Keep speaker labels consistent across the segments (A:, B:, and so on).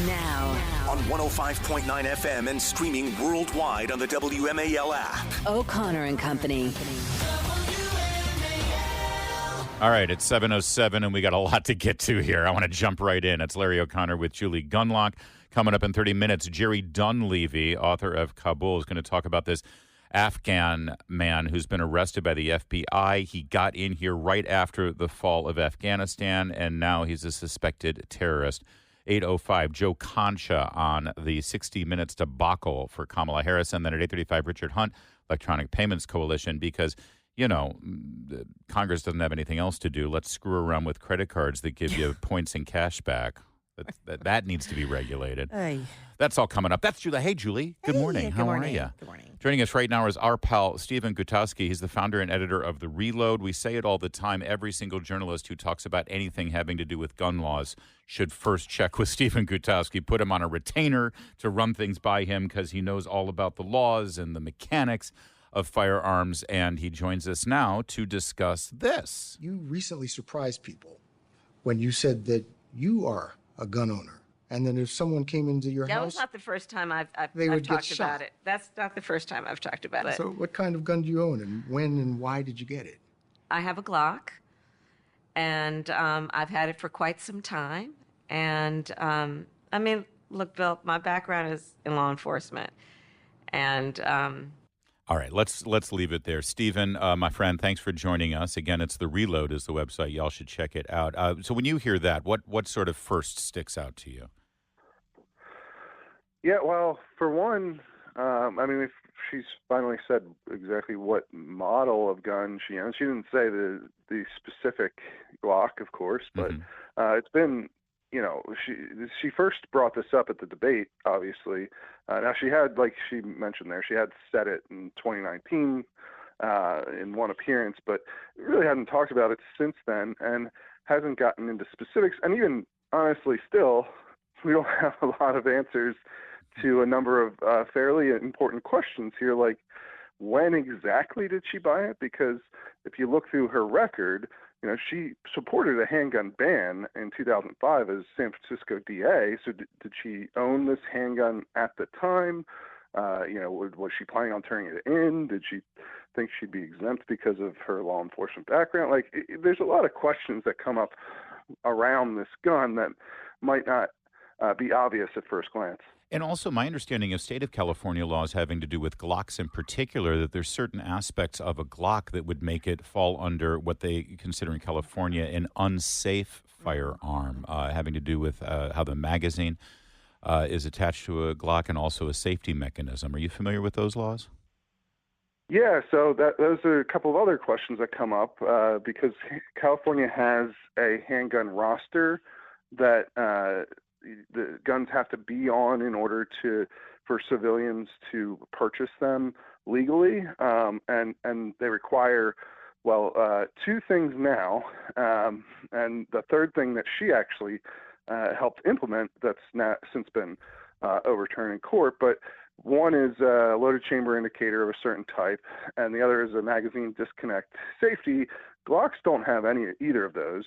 A: Now,
B: on 105.9 FM and streaming worldwide on the WMAL app.
A: O'Connor and Company.
C: All right, it's 7:07, and we got a lot to get to here. I want to jump right in. It's Larry O'Connor with Julie Gunlock. Coming up in 30 minutes, Jerry Dunleavy, author of Kabul, is going to talk about this Afghan man who's been arrested by the FBI. He got in here right after the fall of Afghanistan, and now he's a suspected terrorist. 8:05, Joe Concha on the 60 Minutes debacle for Kamala Harris, and then at 8:35, Richard Hunt, Electronic Payments Coalition, because Congress doesn't have anything else to do. Let's screw around with credit cards that give you points and cash back. That needs to be regulated.
D: Hey.
C: That's all coming up. That's Julie. Hey, Julie. Good morning. How are you?
D: Good morning.
C: Joining us right now is our pal, Stephen Gutowski. He's the founder and editor of The Reload. We say it all the time. Every single journalist who talks about anything having to do with gun laws should first check with Stephen Gutowski, put him on a retainer to run things by him because he knows all about the laws and the mechanics of firearms. And he joins us now to discuss this.
E: You recently surprised people when you said that you are a gun owner. And then if someone came into your
D: That
E: house...
D: was not the first time I've
E: they would get
D: talked
E: shot.
D: about it. That's not the first time I've talked about it.
E: So what kind of gun do you own, and when and why did you get it?
D: I have a Glock, and I've had it for quite some time. And, look, Bill, my background is in law enforcement. And...
C: All right, let's leave it there. Stephen, my friend, thanks for joining us. Again, it's The Reload is the website. Y'all should check it out. So when you hear that, what sort of first sticks out to you?
F: Yeah, well, for one, if she's finally said exactly what model of gun she owns. She didn't say the specific Glock, of course, but it's been, she first brought this up at the debate, obviously. Now, she had, like she mentioned there, she had said it in 2019 in one appearance, but really hadn't talked about it since then and hasn't gotten into specifics. And even, honestly, still, we don't have a lot of answers to a number of fairly important questions here, like when exactly did she buy it? Because if you look through her record, she supported a handgun ban in 2005 as San Francisco DA. So did she own this handgun at the time? Was she planning on turning it in? Did she think she'd be exempt because of her law enforcement background? There's a lot of questions that come up around this gun that might not be obvious at first glance.
C: And also, my understanding of state of California laws having to do with Glocks in particular, that there's certain aspects of a Glock that would make it fall under what they consider in California an unsafe firearm, having to do with how the magazine is attached to a Glock and also a safety mechanism. Are you familiar with those laws?
F: Yeah, so those are a couple of other questions that come up because California has a handgun roster that the guns have to be on in order for civilians to purchase them legally, and they require two things now, and the third thing that she actually helped implement that's not since been overturned in court, but one is a loaded chamber indicator of a certain type, and the other is a magazine disconnect safety. Glocks don't have either of those.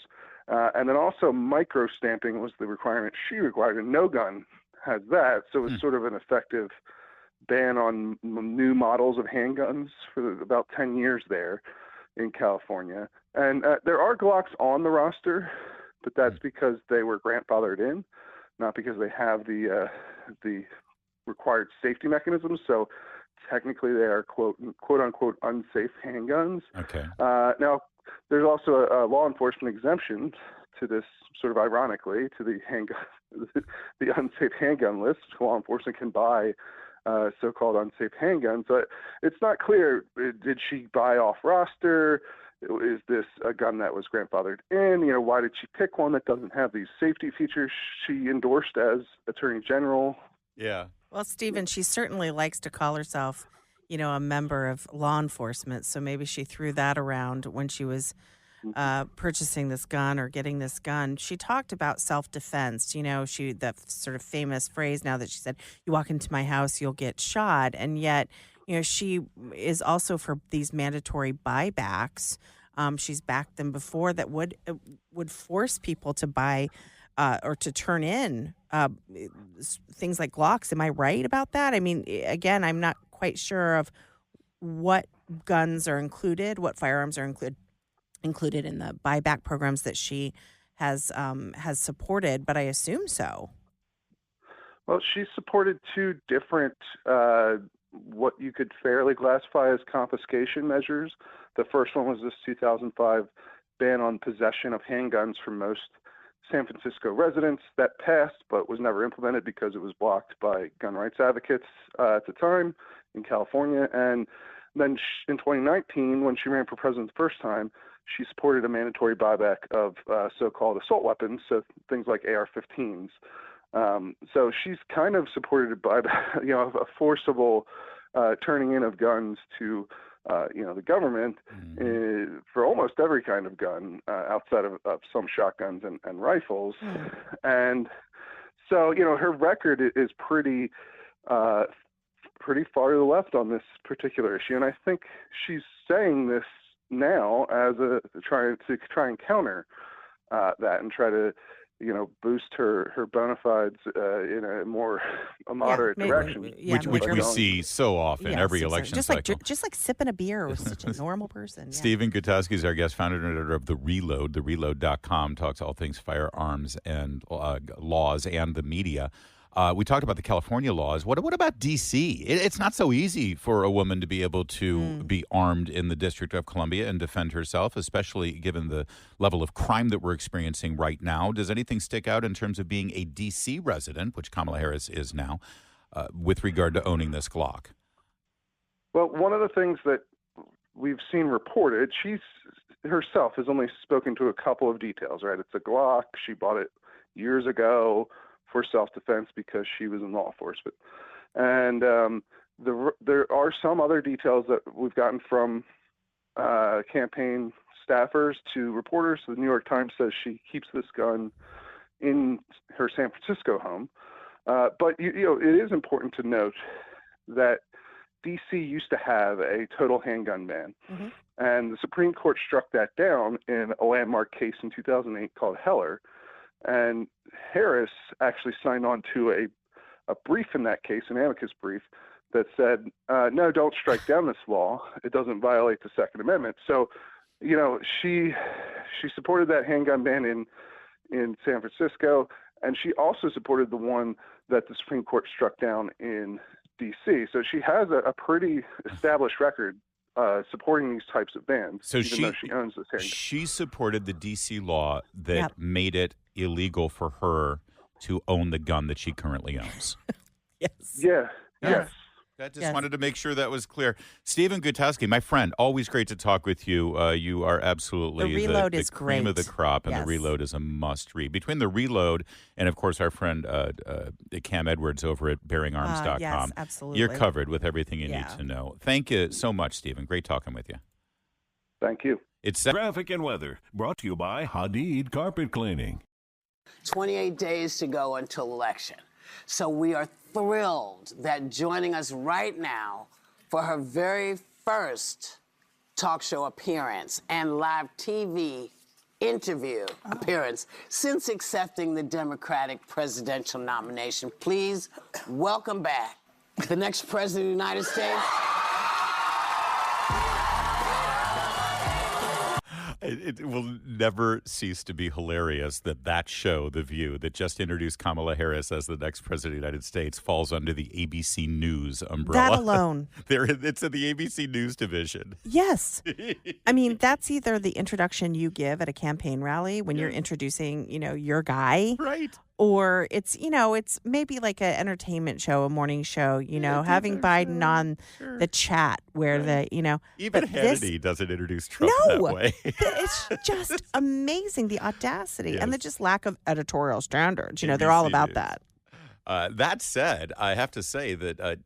F: And then also micro stamping was the requirement she required, and no gun has that. So it was sort of an effective ban on new models of handguns for about 10 years there in California. And there are Glocks on the roster, but that's because they were grandfathered in, not because they have the required safety mechanisms. So technically they are quote unquote unsafe handguns.
C: Okay.
F: Now, there's also a law enforcement exemption to this, sort of ironically, to the the unsafe handgun list. Law enforcement can buy so-called unsafe handguns, but it's not clear. Did she buy off roster? Is this a gun that was grandfathered in? Why did she pick one that doesn't have these safety features she endorsed as Attorney General?
C: Yeah.
D: Well, Stephen, she certainly likes to call herself, a member of law enforcement. So maybe she threw that around when she was purchasing this gun or getting this gun. She talked about self-defense. That sort of famous phrase now that she said, you walk into my house, you'll get shot. And yet, she is also for these mandatory buybacks. She's backed them before that would force people to buy or to turn in things like Glocks. Am I right about that? I mean, again, I'm not quite sure of what guns are included, what firearms are included in the buyback programs that she has supported, but I assume so.
F: Well, she supported two different, what you could fairly classify as confiscation measures. The first one was this 2005 ban on possession of handguns for most San Francisco residents. That passed, but was never implemented because it was blocked by gun rights advocates at the time in California. And then in 2019, when she ran for president the first time, she supported a mandatory buyback of so-called assault weapons, so things like AR-15s. So she's kind of supported a a forcible turning in of guns to, the government for almost every kind of gun outside of some shotguns and rifles. And so, her record is pretty far to the left on this particular issue. And I think she's saying this now as try and counter that and try to boost her bona fides in a moderate direction.
C: Which we see so often every election cycle.
D: Just like sipping a beer with such a normal person. Yeah.
C: Stephen Gutowski is our guest, founder and editor of The Reload. TheReload.com talks all things firearms and laws and the media. We talked about the California laws. What about D.C.? It's not so easy for a woman to be able to be armed in the District of Columbia and defend herself, especially given the level of crime that we're experiencing right now. Does anything stick out in terms of being a D.C. resident, which Kamala Harris is now, with regard to owning this Glock?
F: Well, one of the things that we've seen reported, she's herself has only spoken to a couple of details, right? It's a Glock. She bought it years ago for self-defense because she was in law enforcement. And there are some other details that we've gotten from campaign staffers to reporters. The New York Times says she keeps this gun in her San Francisco home. But, it is important to note that D.C. used to have a total handgun ban. And the Supreme Court struck that down in a landmark case in 2008 called Heller. And Harris actually signed on to a brief in that case, an amicus brief, that said, no, don't strike down this law. It doesn't violate the Second Amendment. So, she supported that handgun ban in San Francisco, and she also supported the one that the Supreme Court struck down in D.C. So she has a pretty established record supporting these types of bans,
C: so
F: even though she owns this handgun.
C: She supported the D.C. law that made it illegal for her to own the gun that she currently owns.
F: Yes. Yes.
C: I just wanted to make sure that was clear. Stephen Gutowski, my friend, always great to talk with you. You are absolutely
D: the Reload is
C: cream
D: great.
C: of the crop, and The Reload is a must-read. Between The Reload and, of course, our friend Cam Edwards over at BearingArms.com,
D: yes, absolutely.
C: You're covered with everything you need to know. Thank you so much, Stephen. Great talking with you.
F: Thank you.
C: It's
G: Traffic and weather brought to you by Hadid Carpet Cleaning.
H: 28 days to go until election. So we are thrilled that joining us right now for her very first talk show appearance and live TV interview appearance since accepting the Democratic presidential nomination. Please welcome back the next president of the United States.
C: It will never cease to be hilarious that show, The View, that just introduced Kamala Harris as the next president of the United States, falls under the ABC News umbrella.
D: That alone.
C: It's in the ABC News division.
D: Yes. I mean, that's either the introduction you give at a campaign rally when you're introducing, your guy.
C: Right.
D: Or it's maybe like an entertainment show, a morning show, having Biden on the chat where
C: Even Hannity doesn't introduce Trump that way.
D: It's just amazing, the audacity and the just lack of editorial standards.
C: ABC
D: They're all about
C: News.
D: that.
C: That said, I have to say that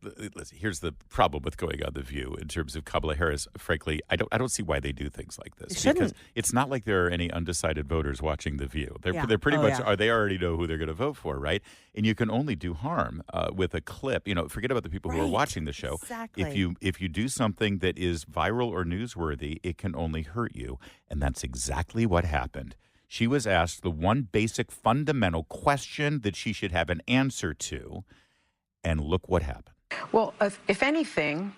C: here's the problem with going on The View in terms of Kamala Harris. Frankly, I don't see why they do things like this. Because it's not like there are any undecided voters watching The View. They're pretty much they already know who they're going to vote for, right? And you can only do harm with a clip. Forget about the people who are watching the show.
D: Exactly.
C: If you do something that is viral or newsworthy, it can only hurt you, and that's exactly what happened. She was asked the one basic fundamental question that she should have an answer to, and look what happened.
I: Well, if anything,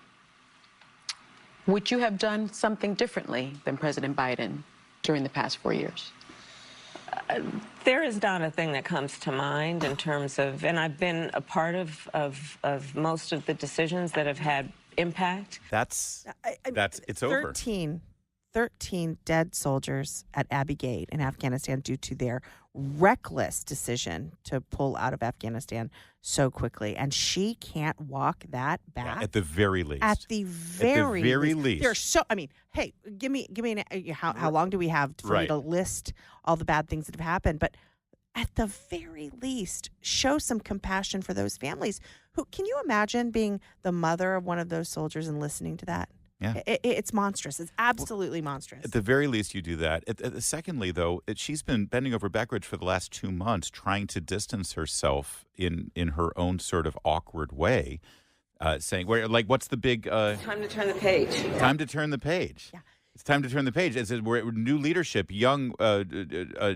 I: would you have done something differently than President Biden during the past 4 years?
J: There is not a thing that comes to mind in terms of, and I've been a part of most of the decisions that have had impact.
C: It's over.
D: 13 dead soldiers at Abbey Gate in Afghanistan due to their reckless decision to pull out of Afghanistan so quickly. And she can't walk that back.
C: Yeah, at the very least.
D: At the very least. There's so, I mean, hey, give me how long do we have for me to list all the bad things that have happened? But at the very least, show some compassion for those families. Who can you imagine being the mother of one of those soldiers and listening to that?
C: Yeah.
D: It's monstrous. It's absolutely monstrous.
C: At the very least, you do that. Secondly, though, she's been bending over backwards for the last 2 months trying to distance herself in her own sort of awkward way, saying, what's the big...
J: Time to turn the page.
C: Time to turn the page. Yeah. It's time to turn the page. We're new leadership, young,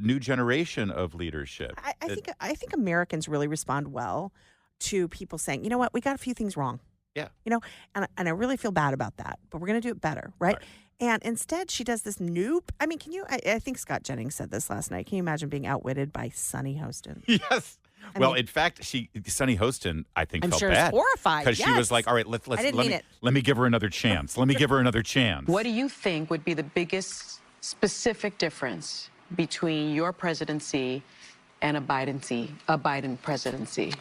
C: new generation of leadership.
D: I think Americans really respond well to people saying, you know what, we got a few things wrong.
C: Yeah.
D: You know, and I really feel bad about that, but we're going to do it better, right? And instead, she does this nope. I mean, I think Scott Jennings said this last night. Can you imagine being outwitted by Sunny Hostin?
C: Yes. In fact, Sunny Hostin, I think, felt bad.
D: She was horrified.
C: Because she was like, all right, let me give her another chance. Let me give her another chance.
I: What do you think would be the biggest specific difference between your presidency and a Biden presidency?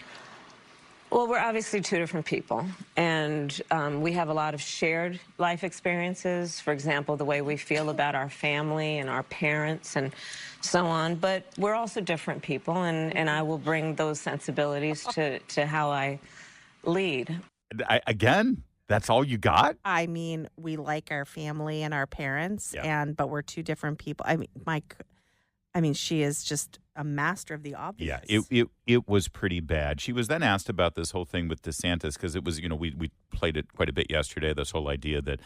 J: Well, we're obviously two different people, and we have a lot of shared life experiences. For example, the way we feel about our family and our parents and so on. But we're also different people, and I will bring those sensibilities to how I lead.
C: Again, that's all you got?
D: I mean, we like our family and our parents, but we're two different people. I mean, she is just a master of the obvious.
C: Yeah, it was pretty bad. She was then asked about this whole thing with DeSantis because it was, we played it quite a bit yesterday, this whole idea that,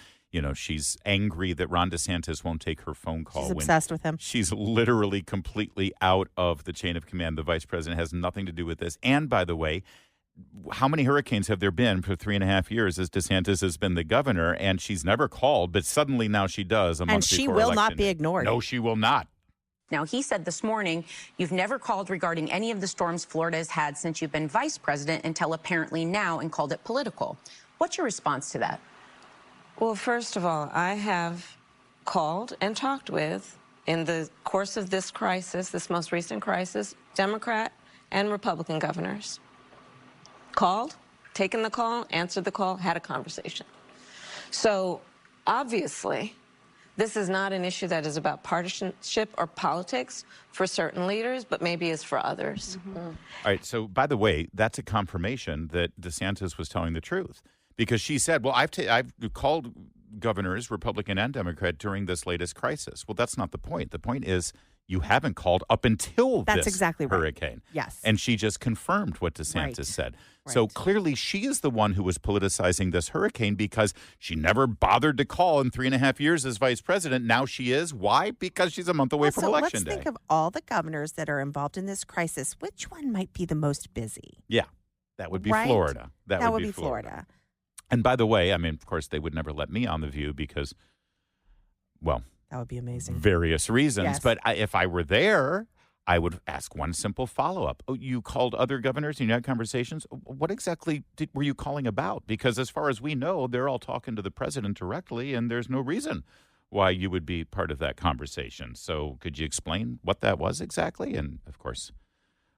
C: she's angry that Ron DeSantis won't take her phone call.
D: She's obsessed with him.
C: She's literally completely out of the chain of command. The vice president has nothing to do with this. And by the way, how many hurricanes have there been for 3.5 years as DeSantis has been the governor? And she's never called, but suddenly now she does.
D: And she will not be ignored.
C: No, she will not.
K: Now, he said this morning, you've never called regarding any of the storms Florida has had since you've been vice president until apparently now, and called it political. What's your response to that?
J: Well, first of all, I have called and talked with, in the course of this crisis, this most recent crisis, Democrat and Republican governors. Called, taken the call, answered the call, had a conversation. So, obviously, this is not an issue that is about partisanship or politics for certain leaders, but maybe is for others.
C: Mm-hmm. All right. So, by the way, that's a confirmation that DeSantis was telling the truth because she said, well, I've called governors, Republican and Democrat, during this latest crisis. Well, that's not the point. The point is you haven't called up until this hurricane.
D: Right. Yes.
C: And she just confirmed what DeSantis said. Right. So clearly she is the one who was politicizing this hurricane because she never bothered to call in 3.5 years as vice president. Now she is. Why? Because she's a month away from election day.
D: Let's think of all the governors that are involved in this crisis. Which one might be the most busy?
C: Yeah, that would be Florida.
D: That would be Florida.
C: And by the way, I mean, of course, they would never let me on The View because, well,
D: that would be amazing.
C: Various reasons.
D: Yes.
C: But if I were there, I would ask one simple follow-up. Oh, you called other governors and you had conversations? What exactly were you calling about? Because as far as we know, they're all talking to the president directly, and there's no reason why you would be part of that conversation. So could you explain what that was exactly? And, of course,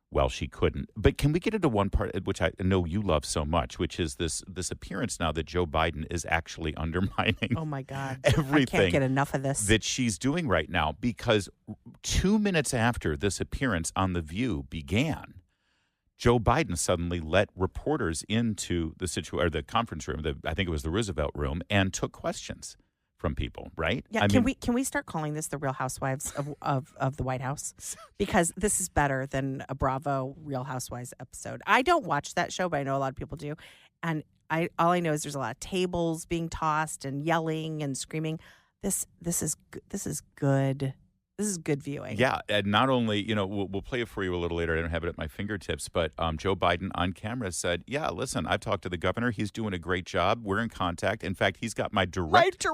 C: well, she couldn't. But can we get into one part, which I know you love so much, which is this appearance now that Joe Biden is actually undermining
D: oh my God.
C: everything
D: I can't get enough of this.
C: that she's doing right now. Because 2 minutes after this appearance on The View began, Joe Biden suddenly let reporters into the conference room, I think it was the Roosevelt room, and took questions from people, right?
D: Yeah, can we start calling this the Real Housewives of the White House? Because this is better than a Bravo Real Housewives episode. I don't watch that show, but I know a lot of people do. And all I know is there's a lot of tables being tossed and yelling and screaming. This is good This is good viewing.
C: Yeah, and not only, we'll play it for you a little later. I don't have it at my fingertips, but Joe Biden on camera said, yeah, listen, I've talked to the governor. He's doing a great job. We're in contact. In fact, he's got my direct.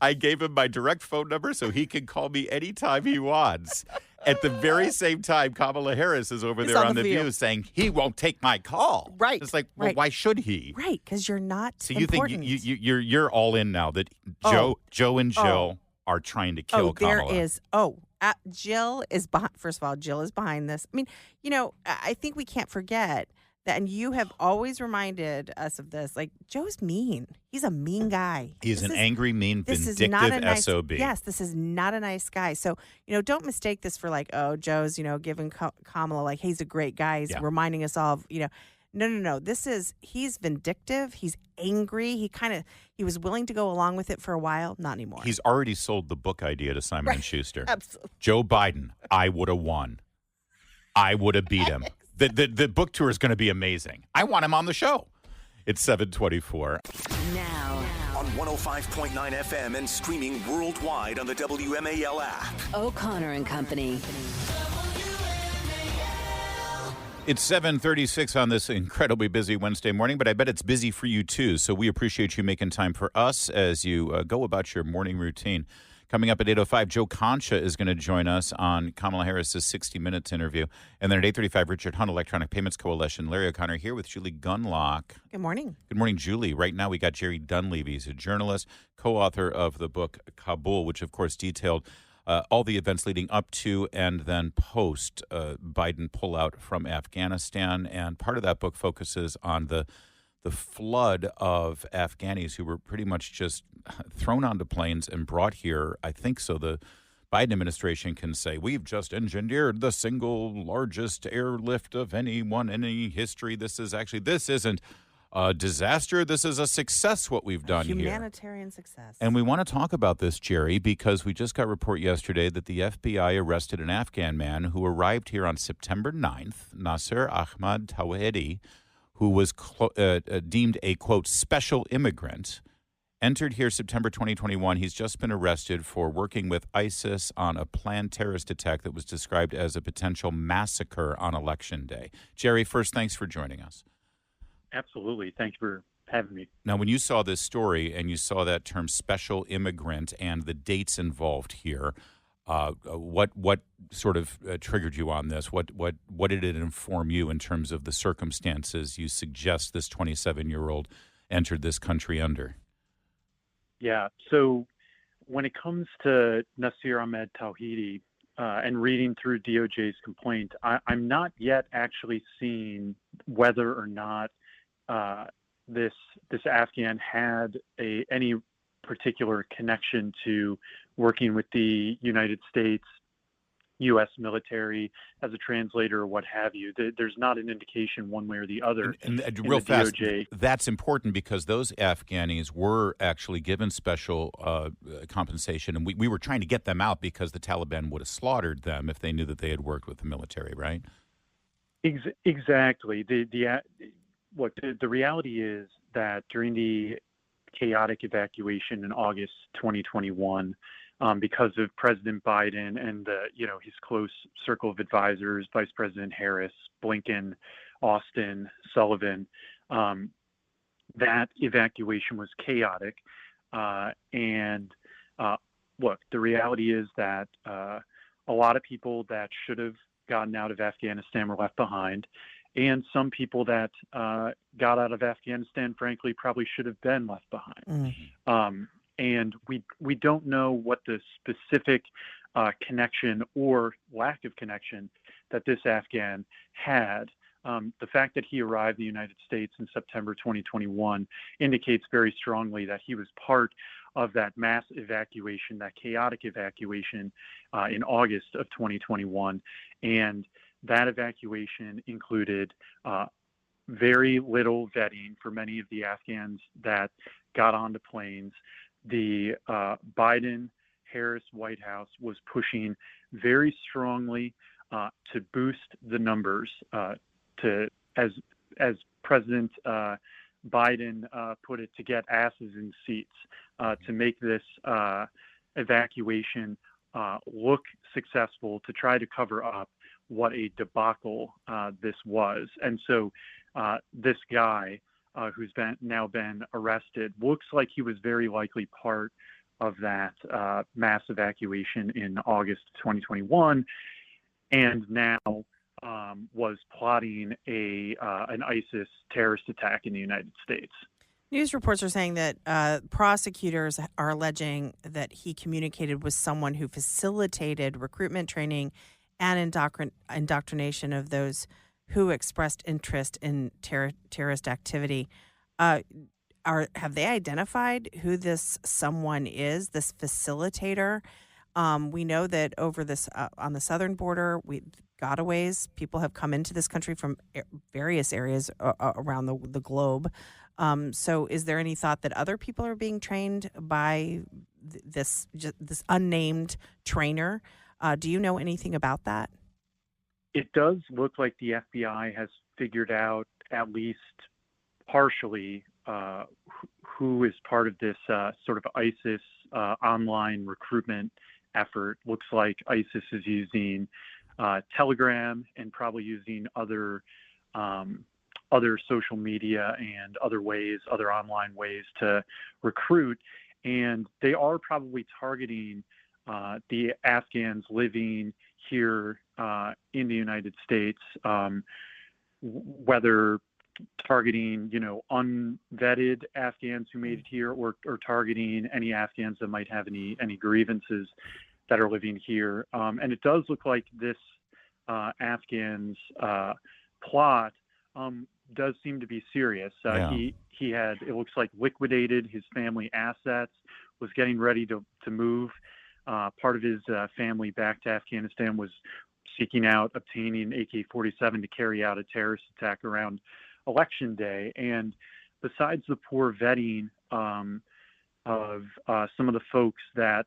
C: I gave him my direct phone number so he can call me anytime he wants. At the very same time, Kamala Harris is over there on the View saying he won't take my call.
D: Right.
C: It's like, well, why should he?
D: Right, because you're not
C: So you
D: important.
C: think you're all in now that Joe and Jill are trying to kill Kamala.
D: There is. Jill is behind. First of all, Jill is behind this. I mean, I think we can't forget that, and you have always reminded us of this. Like, Joe's mean. He's a mean guy.
C: He's an angry, mean, vindictive SOB.
D: Yes, this is not a nice guy. So, don't mistake this for like, oh, Joe's, giving Kamala, like, he's a great guy. He's reminding us all of, No. He's vindictive. He's angry. He was willing to go along with it for a while. Not anymore.
C: He's already sold the book idea to Simon & Schuster.
D: Absolutely.
C: Joe Biden, I would have won. I would have beat him. The book tour is going to be amazing. I want him on the show. It's 7:24.
A: Now.
B: On 105.9 FM and streaming worldwide on the WMAL app.
A: O'Connor and Company.
C: It's 7:36 on this incredibly busy Wednesday morning, but I bet it's busy for you too. So we appreciate you making time for us as you go about your morning routine. Coming up at 8:05, Joe Concha is going to join us on Kamala Harris's 60 Minutes interview. And then at 8:35, Richard Hunt, Electronic Payments Coalition. Larry O'Connor here with Julie Gunlock.
D: Good morning.
C: Good morning, Julie. Right now we got Jerry Dunleavy. He's a journalist, co-author of the book Kabul, which of course detailed all the events leading up to and then post Biden pullout from Afghanistan. And part of that book focuses on the flood of Afghanis who were pretty much just thrown onto planes and brought here, I think so the Biden administration can say, we've just engineered the single largest airlift of anyone in any history. This isn't a disaster. This is a success, what we've done here.
D: Humanitarian success.
C: And we want to talk about this, Jerry, because we just got a report yesterday that the FBI arrested an Afghan man who arrived here on September 9th, Nasser Ahmad Tawhidi, who was deemed a, quote, special immigrant, entered here September 2021. He's just been arrested for working with ISIS on a planned terrorist attack that was described as a potential massacre on Election Day. Jerry, first, thanks for joining us.
L: Absolutely. Thanks for having me.
C: Now, when you saw this story and you saw that term special immigrant and the dates involved here, what sort of triggered you on this? What did it inform you in terms of the circumstances you suggest this 27-year-old entered this country under?
L: Yeah. So when it comes to Nasir Ahmed Tawhidi and reading through DOJ's complaint, I'm not yet actually seeing whether or not this Afghan had any particular connection to working with the United States, U.S. military as a translator or what have you. There's not an indication one way or the other.
C: And real fast,
L: DOJ.
C: That's important because those Afghanis were actually given special compensation, and we were trying to get them out because the Taliban would have slaughtered them if they knew that they had worked with the military, right?
L: Exactly. The reality is that during the chaotic evacuation in August 2021, because of President Biden and his close circle of advisors, Vice President Harris, Blinken, Austin, Sullivan, that evacuation was chaotic. Look, the reality is that a lot of people that should have gotten out of Afghanistan were left behind. And some people that got out of Afghanistan, frankly, probably should have been left behind. And we don't know what the specific connection or lack of connection that this Afghan had. The fact that he arrived in the United States in September 2021 indicates very strongly that he was part of that mass evacuation, that chaotic evacuation in August of 2021. And that evacuation included very little vetting for many of the Afghans that got onto planes. The Biden-Harris White House was pushing very strongly to boost the numbers, as President Biden put it, to get asses in seats, to make this evacuation look successful, to try to cover up what a debacle this was. And so this guy who's now been arrested looks like he was very likely part of that mass evacuation in August 2021, and now was plotting an ISIS terrorist attack in the United States.
D: News reports are saying that prosecutors are alleging that he communicated with someone who facilitated recruitment, training, and indoctrination of those who expressed interest in terrorist activity. Have they identified who this someone is, this facilitator? We know that over this on the southern border, gotaways, people have come into this country from various areas around the globe. So is there any thought that other people are being trained by this unnamed trainer? Do you know anything about that?
L: It does look like the FBI has figured out, at least partially, who is part of this sort of ISIS online recruitment effort. Looks like ISIS is using Telegram and probably using other social media and other online ways to recruit. And they are probably targeting the Afghans living here in the United States, whether targeting, unvetted Afghans who made it here, or targeting any Afghans that might have any grievances that are living here. And it does look like this Afghans plot does seem to be serious. He had, it looks like, liquidated his family assets, was getting ready to move. Part of his family back to Afghanistan was seeking out obtaining AK-47 to carry out a terrorist attack around Election Day. And besides the poor vetting of some of the folks that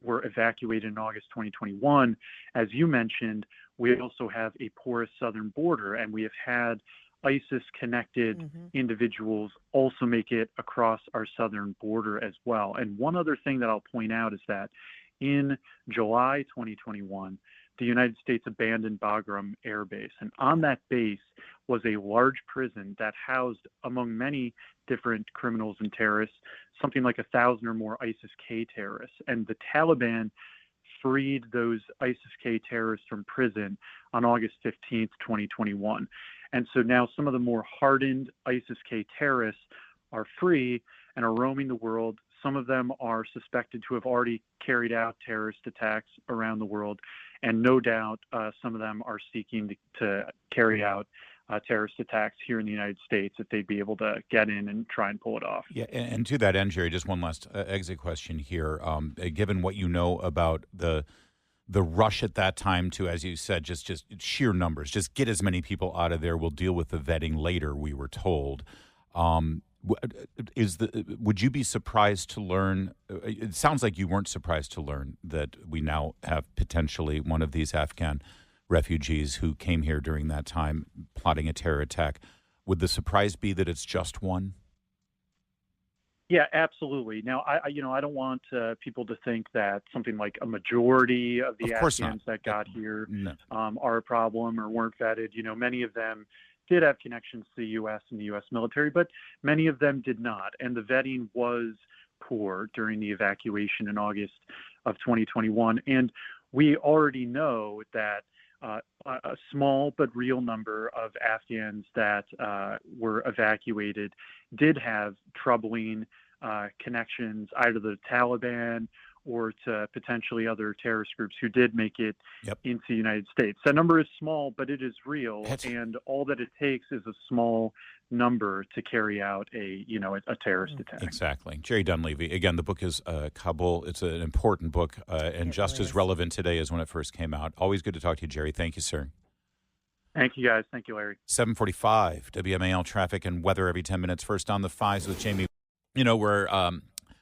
L: were evacuated in August 2021, as you mentioned, we also have a porous southern border, and we have had ISIS-connected individuals also make it across our southern border as well. And one other thing that I'll point out is that in July 2021, the United States abandoned Bagram Air Base. And on that base was a large prison that housed, among many different criminals and terrorists, something like 1,000 or more ISIS-K terrorists. And the Taliban freed those ISIS-K terrorists from prison on August 15th, 2021. And so now some of the more hardened ISIS-K terrorists are free and are roaming the world. Some of them are suspected to have already carried out terrorist attacks around the world. And no doubt some of them are seeking to carry out terrorist attacks here in the United States if they'd be able to get in and try and pull it off.
C: Yeah, and to that end, Jerry, just one last exit question here. Given what you know about the rush at that time to, as you said, just sheer numbers, just get as many people out of there. We'll deal with the vetting later, we were told. Would you be surprised to learn? It sounds like you weren't surprised to learn that we now have potentially one of these Afghan refugees who came here during that time plotting a terror attack. Would the surprise be that it's just one?
L: Yeah, absolutely. Now, I don't want people to think that something like a majority of the Afghans that got here are a problem or weren't vetted. Many of them did have connections to the U.S. and the U.S. military, but many of them did not. And the vetting was poor during the evacuation in August of 2021. And we already know that a small but real number of Afghans that were evacuated did have troubling connections either to the Taliban or to potentially other terrorist groups who did make it into the United States. That number is small, but it is real, and all that it takes is a small number to carry out a terrorist attack.
C: Exactly. Jerry Dunleavy. Again, the book is Kabul. It's an important book and just as relevant today as when it first came out. Always good to talk to you, Jerry. Thank you, sir.
L: Thank you, guys. Thank you, Larry.
C: 7:45 WMAL traffic and weather every 10 minutes. First on the fives with Jamie. We're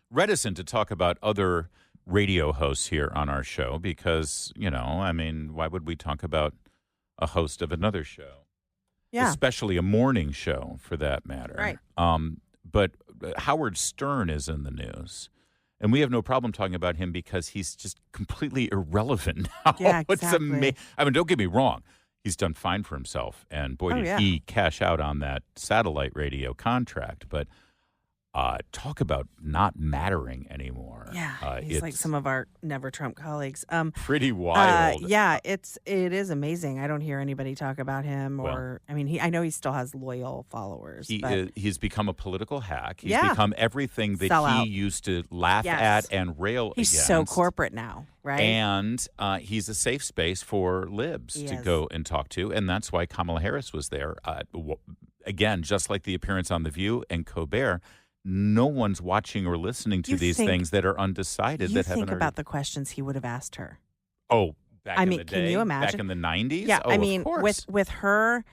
C: reticent to talk about other radio hosts here on our show because, why would we talk about a host of another show? Yeah. Especially a morning show, for that matter.
D: Right.
C: But Howard Stern is in the news. And we have no problem talking about him because he's just completely irrelevant now.
D: Yeah,
C: It's
D: exactly.
C: I mean, don't get me wrong. He's done fine for himself. And boy, did he cash out on that satellite radio contract. But talk about not mattering anymore.
D: Yeah, he's like some of our Never Trump colleagues.
C: Pretty wild.
D: Yeah, it is amazing. I don't hear anybody talk about him, or I mean, I know he still has loyal followers.
C: He's become a political hack. He's
D: Yeah.
C: become everything that
D: Sellout.
C: he used to laugh
D: Yes.
C: at and rail
D: He's
C: against.
D: so corporate now, right?
C: And he's a safe space for libs
D: He
C: to
D: is.
C: go and talk to, and that's why Kamala Harris was there. Again, just like the appearance on The View and Colbert. No one's watching or listening to these things that are undecided.
D: You
C: that
D: think
C: haven't
D: about the questions he would have asked her.
C: Oh, back in the day?
D: Can you imagine?
C: Back in the 90s?
D: Yeah,
C: Oh,
D: I mean,
C: of course.
D: with her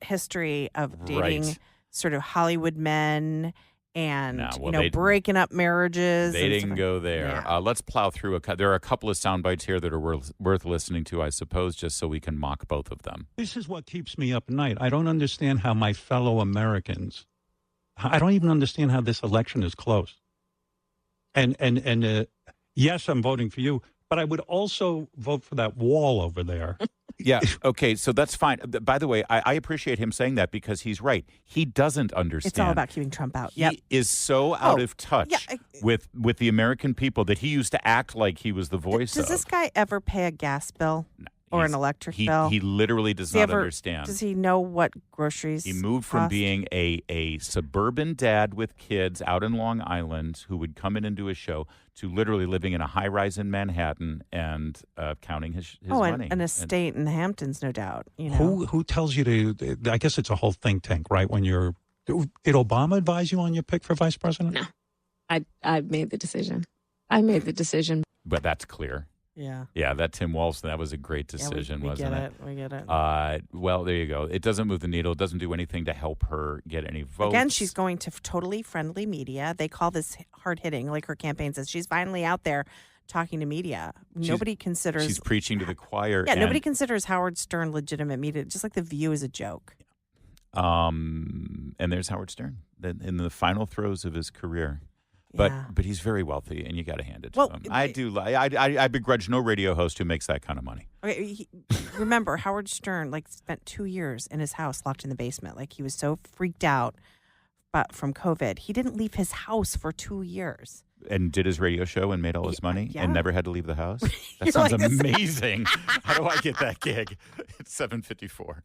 D: history of dating
C: Right.
D: sort of Hollywood men and
C: No, well,
D: breaking up marriages.
C: They
D: and
C: didn't
D: stuff.
C: go there.
D: Yeah.
C: Let's plow through. There are a couple of sound bites here that are worth listening to, I suppose, just so we can mock both of them.
M: This is what keeps me up at night. I don't understand how my fellow Americans, I don't even understand how this election is close. And yes, I'm voting for you, but I would also vote for that wall over there.
C: Yeah. Okay. So that's fine. By the way, I appreciate him saying that because he's right. He doesn't understand.
D: It's all about keeping Trump out.
C: He is so out of touch with the American people that he used to act like he was the voice
D: Does
C: of.
D: this guy ever pay a gas bill or an electric bill?
C: He literally does not understand.
D: Does he know what groceries
C: He moved from
D: cost?
C: being a suburban dad with kids out in Long Island who would come in and do a show to literally living in a high rise in Manhattan and counting his money.
D: An estate in the Hamptons, no doubt. You know,
M: Who tells you to? I guess it's a whole think tank, right? When you're, did Obama advise you on your pick for vice president?
N: No, I made the decision. I made the decision.
C: But that's clear.
D: Yeah.
C: Yeah, that Tim Walz, that was a great decision,
D: we
C: wasn't
D: get
C: it?
D: We get it.
C: Well, there you go. It doesn't move the needle. It doesn't do anything to help her get any votes.
D: Again, she's going to totally friendly media. They call this hard hitting, like her campaign says. She's finally out there talking to media. Nobody considers
C: she's preaching to the choir.
D: Yeah,
C: and,
D: nobody considers Howard Stern legitimate media. Just like The View is a joke.
C: And there's Howard Stern in the final throes of his career. But he's very wealthy, and you got to hand it to him. I begrudge no radio host who makes that kind of money.
D: Okay, remember, Howard Stern spent 2 years in his house locked in the basement. He was so freaked out from COVID. He didn't leave his house for 2 years.
C: And did his radio show and made all his money and never had to leave the house? That
D: You're
C: sounds
D: like this-
C: amazing. How do I get that gig? It's 7:54.